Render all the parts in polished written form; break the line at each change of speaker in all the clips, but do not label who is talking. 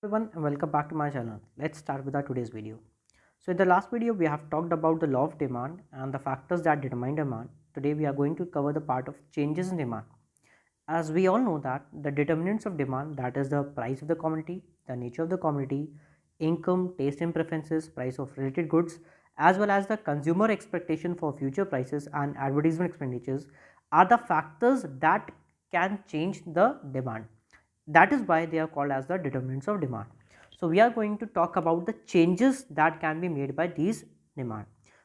Everyone and welcome back to my channel. Let's start with our today's video. So in the last video we have talked about the law of demand and the factors that determine demand. Today we are going to cover the part of changes in demand. As we all know that the determinants of demand, that is the price of the commodity, the nature of the commodity, income, taste and preferences, price of related goods, as well as the consumer expectation for future prices and advertisement expenditures are the factors that can change the demand. That is why they are called as the determinants of demand. So we are going to talk about the changes that can be made by these demand.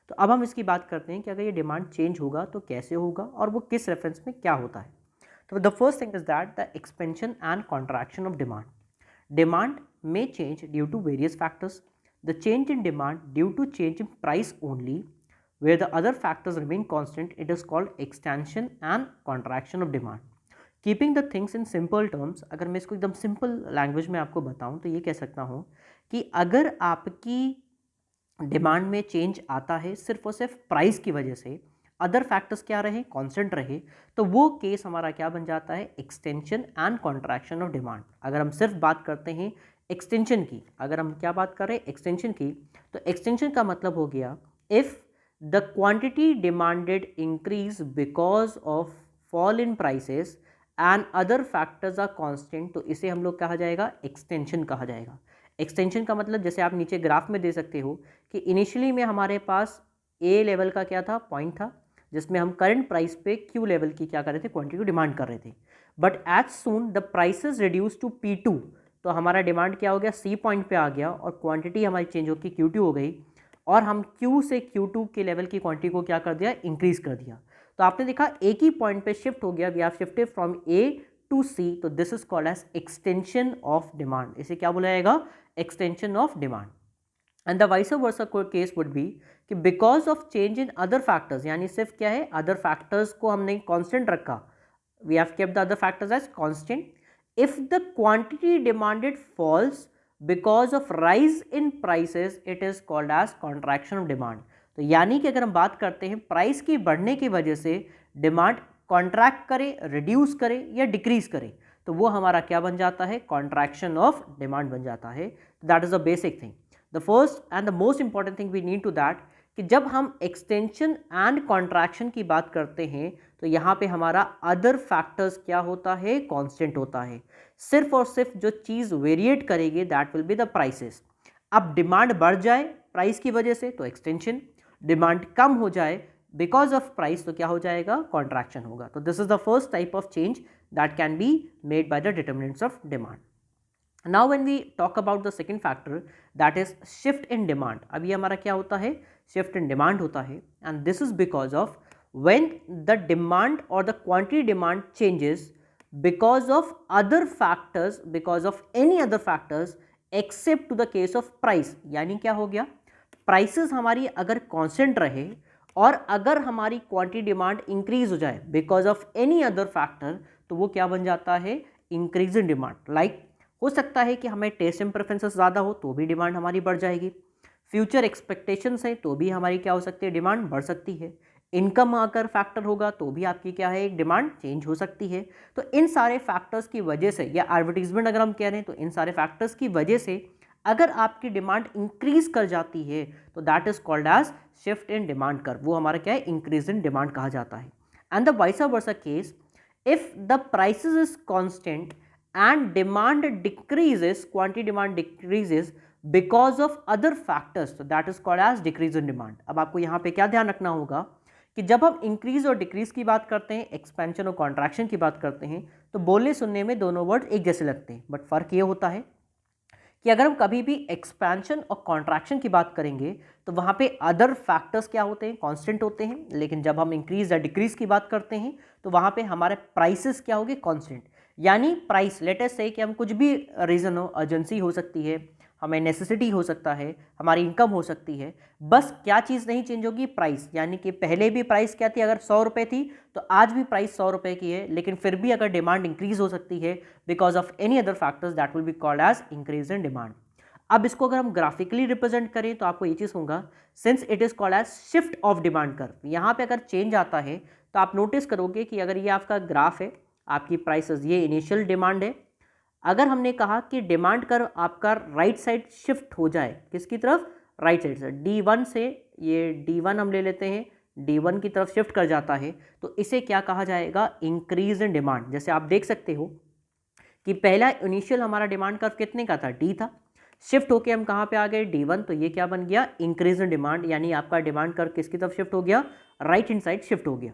तो अब हम इसकी बात करते हैं कि अगर ये डिमांड चेंज होगा तो कैसे होगा और वो किस रेफरेंस में क्या होता है. So the first thing is that the expansion and contraction of demand. Demand may change due to various factors. The change in demand due to change in price only, where the other factors remain constant, it is called expansion and contraction of demand. Keeping the things in simple terms, अगर मैं इसको एकदम simple language में आपको बताऊं तो ये कह सकता हूं कि अगर आपकी डिमांड में चेंज आता है सिर्फ और सिर्फ प्राइस की वजह से, अदर फैक्टर्स क्या रहे, कांस्टेंट रहे, तो वो केस हमारा क्या बन जाता है, extension and contraction of demand. अगर हम सिर्फ बात करते हैं एक्सटेंशन की, अगर हम क्या बात कर रहे हैं एक्सटेंशन की, तो एक्सटेंशन का मतलब हो गया if the quantity demanded increase because of fall in prices and other factors are constant, तो इसे हम लोग कहा जाएगा एक्सटेंशन कहा जाएगा. एक्सटेंशन का मतलब जैसे आप नीचे ग्राफ में दे सकते हो कि इनिशियली में हमारे पास ए लेवल का क्या था, पॉइंट था, जिसमें हम करंट प्राइस पे क्यू लेवल की क्या कर रहे थे, क्वांटिटी डिमांड कर रहे थे. But as soon the prices reduce to P2, तो हमारा डिमांड क्या हो गया, सी पॉइंट पे आ गया और क्वांटिटी हमारी चेंज होकर Q2 हो गई और हम Q से Q2 के लेवल की क्वांटिटी को क्या कर दिया, इंक्रीज कर दिया. तो आपने देखा एक ही पॉइंट पे शिफ्ट हो गया, we have shifted from A to C, तो this is called as extension of demand. इसे क्या बोला जाएगा, extension of demand. And the vice versa case would be कि because of change in other factors, यानी सिर्फ क्या है, अदर फैक्टर्स को हमने कांस्टेंट रखा, we have kept the other factors as constant. If the quantity demanded falls because of rise in prices, it is called as contraction of demand. तो यानी कि अगर हम बात करते हैं प्राइस की बढ़ने की वजह से डिमांड कॉन्ट्रैक्ट करे, रिड्यूस करे या डिक्रीज करे, तो वो हमारा क्या बन जाता है, कॉन्ट्रैक्शन ऑफ डिमांड बन जाता है. That is the basic thing. The first and the most important thing we need to that कि जब हम एक्सटेंशन एंड कॉन्ट्रैक्शन की बात करते हैं तो यहाँ पे हमारा अदर फैक्टर्स क्या होता है, कांस्टेंट होता है. सिर्फ और सिर्फ जो चीज़ वेरिएट करेगी that will be the prices. अब डिमांड बढ़ जाए प्राइस की वजह से तो एक्सटेंशन, डिमांड कम हो जाए बिकॉज ऑफ प्राइस तो क्या हो जाएगा, कॉन्ट्रैक्शन होगा. तो this is the first type of change that can be made by the determinants of demand. Now when we talk about the second factor, that is shift in demand. अब ये हमारा क्या होता है, shift in demand होता है, and this is because of when the demand or the quantity demand changes because of other factors, because of any other factors except to the case of price. यानी क्या हो गया, prices हमारी अगर constant रहे और अगर हमारी क्वांटिटी डिमांड इंक्रीज हो जाए because of any other factor, तो वो क्या बन जाता है, इंक्रीज इन डिमांड. लाइक हो सकता है कि हमें टेस्ट एंड प्रेफरेंसेस ज़्यादा हो तो भी डिमांड हमारी बढ़ जाएगी. फ्यूचर एक्सपेक्टेशंस है तो भी हमारी क्या हो सकती है, डिमांड बढ़ सकती है. इनकम अगर फैक्टर होगा तो भी आपकी क्या है, एक डिमांड चेंज हो सकती है. तो इन सारे फैक्टर्स की वजह से, या एडवर्टीजमेंट अगर हम कह रहे हैं तो इन सारे फैक्टर्स की वजह से अगर आपकी डिमांड इंक्रीज कर जाती है तो that is called as shift in demand curve. वो हमारा क्या है, इंक्रीज इन डिमांड कहा जाता है. And the vice versa case, if the prices is constant and demand decreases, quantity demand decreases because of other factors, so that is called as decrease in demand. अब आपको यहाँ पे क्या ध्यान रखना होगा कि जब हम इंक्रीज और डिक्रीज की बात करते हैं, एक्सपेंशन और कॉन्ट्रैक्शन की बात करते हैं, तो बोलने सुनने में दोनों वर्ड एक जैसे लगते हैं, बट फर्क ये होता है कि अगर हम कभी भी एक्सपेंशन और कॉन्ट्रैक्शन की बात करेंगे तो वहाँ पे अदर फैक्टर्स क्या होते हैं, कांस्टेंट होते हैं. लेकिन जब हम इंक्रीज या डिक्रीज की बात करते हैं तो वहाँ पे हमारे प्राइसेस क्या होंगे, कांस्टेंट. यानी प्राइस, लेट अस से कि हम कुछ भी रीज़न हो, अर्जेंसी हो सकती है, हमें नेसेसिटी हो सकता है, हमारी इनकम हो सकती है, बस क्या चीज़ नहीं चेंज होगी, प्राइस. यानी कि पहले भी प्राइस क्या थी, अगर 100 रुपये थी तो आज भी प्राइस 100 रुपये की है, लेकिन फिर भी अगर डिमांड इंक्रीज हो सकती है because of any other factors, that will be called as increase in demand. अब इसको अगर हम ग्राफिकली रिप्रेजेंट करें तो आपको ये चीज़ होगा, since it is called as shift of demand curve. यहाँ पे अगर चेंज आता है तो आप नोटिस करोगे कि अगर ये आपका ग्राफ है, आपकी प्राइसेस, ये इनिशियल डिमांड है, अगर हमने कहा कि डिमांड कर्व आपका राइट साइड शिफ्ट हो जाए, किसकी तरफ? राइट साइड से, D1 से, ये D1 हम ले लेते हैं, D1 की तरफ शिफ्ट कर जाता है, तो इसे क्या कहा जाएगा? Increase in demand. जैसे आप देख सकते हो कि पहला इनिशियल हमारा डिमांड कर्व कितने का था? D था, शिफ्ट होके हम कहाँ पे आ गए? D1, तो ये क्या बन गया? इंक्रीज इन डिमांड, यानी आपका डिमांड कर्व किसकी तरफ शिफ्ट हो गया? राइट हैंड साइड शिफ्ट हो गया।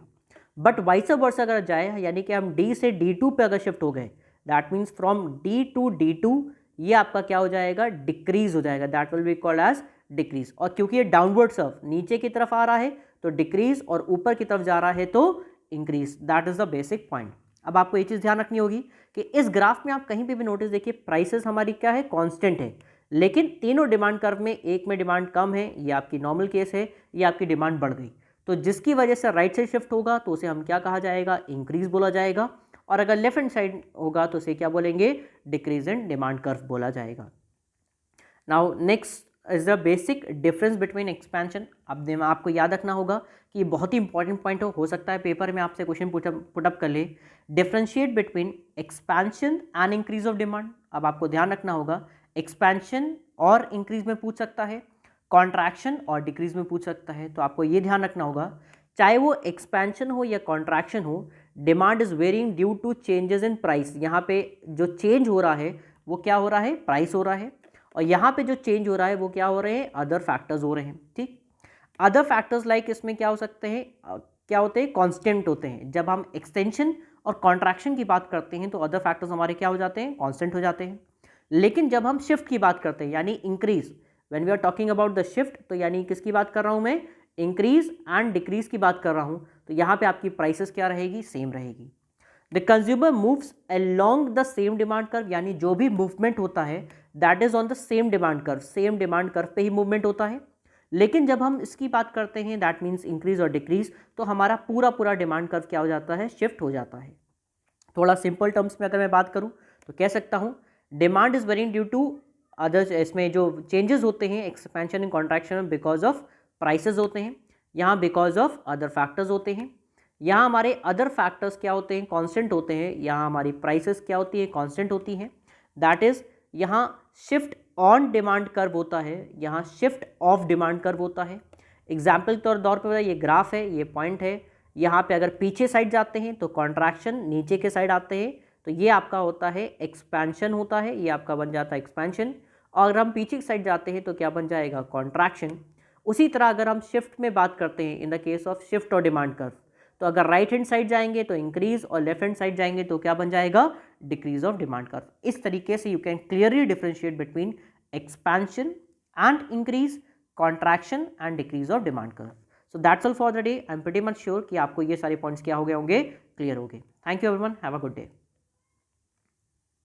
बट वाइस वर्सा अगर जाए, यानी कि हम D से D2 पे अगर शिफ्ट हो गए, that means from D to D2, ये आपका क्या हो जाएगा? डिक्रीज हो जाएगा, that will be called as decrease. और क्योंकि ये डाउनवर्ड सर्व नीचे की तरफ आ रहा है तो डिक्रीज, और ऊपर की तरफ जा रहा है तो increase. That is the basic point. अब आपको ये चीज़ ध्यान रखनी होगी कि इस ग्राफ में आप कहीं पे भी नोटिस देखिए, प्राइसेस हमारी क्या है? कांस्टेंट है, लेकिन तीनों डिमांड कर्व में एक में डिमांड कम है, ये आपकी नॉर्मल केस है, ये आपकी डिमांड बढ़ गई, तो जिसकी वजह से राइट साइड शिफ्ट होगा तो उसे हम क्या कहा जाएगा? इंक्रीज बोला जाएगा। और अगर लेफ्ट हैंड साइड होगा तो उसे क्या बोलेंगे? डिक्रीज इन डिमांड कर्व बोला जाएगा। Now next is the basic difference between expansion. अब आपको याद रखना होगा कि बहुत ही इंपॉर्टेंट पॉइंट हो सकता है पेपर में आपसे क्वेश्चन पुटअप कर ले। Differentiate between expansion and increase of demand. अब आपको ध्यान रखना होगा, एक्सपेंशन और इंक्रीज में पूछ सकता है, कॉन्ट्रैक्शन और डिक्रीज में पूछ सकता है। तो आपको ये ध्यान रखना होगा, चाहे वो एक्सपेंशन हो या कॉन्ट्रैक्शन हो, demand is varying due to changes in price. यहाँ पे जो चेंज हो रहा है वो क्या हो रहा है? प्राइस हो रहा है। और यहाँ पे जो चेंज हो रहा है वो क्या हो रहे हैं? अदर फैक्टर्स हो रहे हैं। ठीक, अदर फैक्टर्स लाइक इसमें क्या हो सकते हैं? क्या होते हैं? कांस्टेंट होते हैं। जब हम एक्सटेंशन और कॉन्ट्रैक्शन की बात करते हैं तो अदर फैक्टर्स हमारे क्या हो जाते हैं? कांस्टेंट हो जाते हैं। लेकिन जब हम शिफ्ट की बात करते हैं, यानी increase, when we are talking about the shift, तो यानी किसकी बात कर रहा हूं मैं? इंक्रीज एंड डिक्रीज की बात कर रहा हूं, तो यहाँ पे आपकी प्राइसेस क्या रहेगी? सेम रहेगी। The consumer moves along the same demand curve, यानी जो भी मूवमेंट होता है that is on the same demand curve, same demand curve पे ही मूवमेंट होता है। लेकिन जब हम इसकी बात करते हैं, दैट मीन्स इंक्रीज और डिक्रीज, तो हमारा पूरा डिमांड कर्व क्या हो जाता है? शिफ्ट हो जाता है। थोड़ा सिंपल टर्म्स में अगर मैं बात करूं तो कह सकता हूं, demand is varying due to other, इसमें जो चेंजेस होते हैं एक्सपेंशन एंड कॉन्ट्रैक्शन में बिकॉज ऑफ प्राइसेस होते हैं, यहाँ बिकॉज ऑफ अदर फैक्टर्स होते हैं। यहाँ हमारे अदर फैक्टर्स क्या होते हैं? कांस्टेंट होते हैं। यहाँ हमारी प्राइसेस क्या होती है? कांस्टेंट होती हैं। दैट इज, यहाँ शिफ्ट ऑन डिमांड कर्व होता है, यहाँ शिफ्ट ऑफ डिमांड कर्व होता है। एग्जाम्पल के तौर पर ये ग्राफ है, ये पॉइंट है, यहाँ पे अगर पीछे साइड जाते हैं तो कॉन्ट्रैक्शन, नीचे के साइड आते हैं तो ये आपका होता है एक्सपेंशन होता है, ये आपका बन जाता है एक्सपेंशन। और अगर हम पीछे की साइड जाते हैं तो क्या बन जाएगा? कॉन्ट्रैक्शन। उसी तरह अगर हम शिफ्ट में बात करते हैं, in the case of shift और डिमांड कर्व, तो अगर राइट हैंड साइड जाएंगे तो इंक्रीज और लेफ्ट हैंड साइड जाएंगे तो क्या बन जाएगा? Decrease of demand curve. इस तरीके से you can clearly differentiate between expansion and increase, contraction and decrease of demand curve. So that's all for the day. I am pretty much sure कि आपको ये सारे पॉइंट्स क्या हो गए होंगे? क्लियर हो गए। Thank you everyone, have a good day.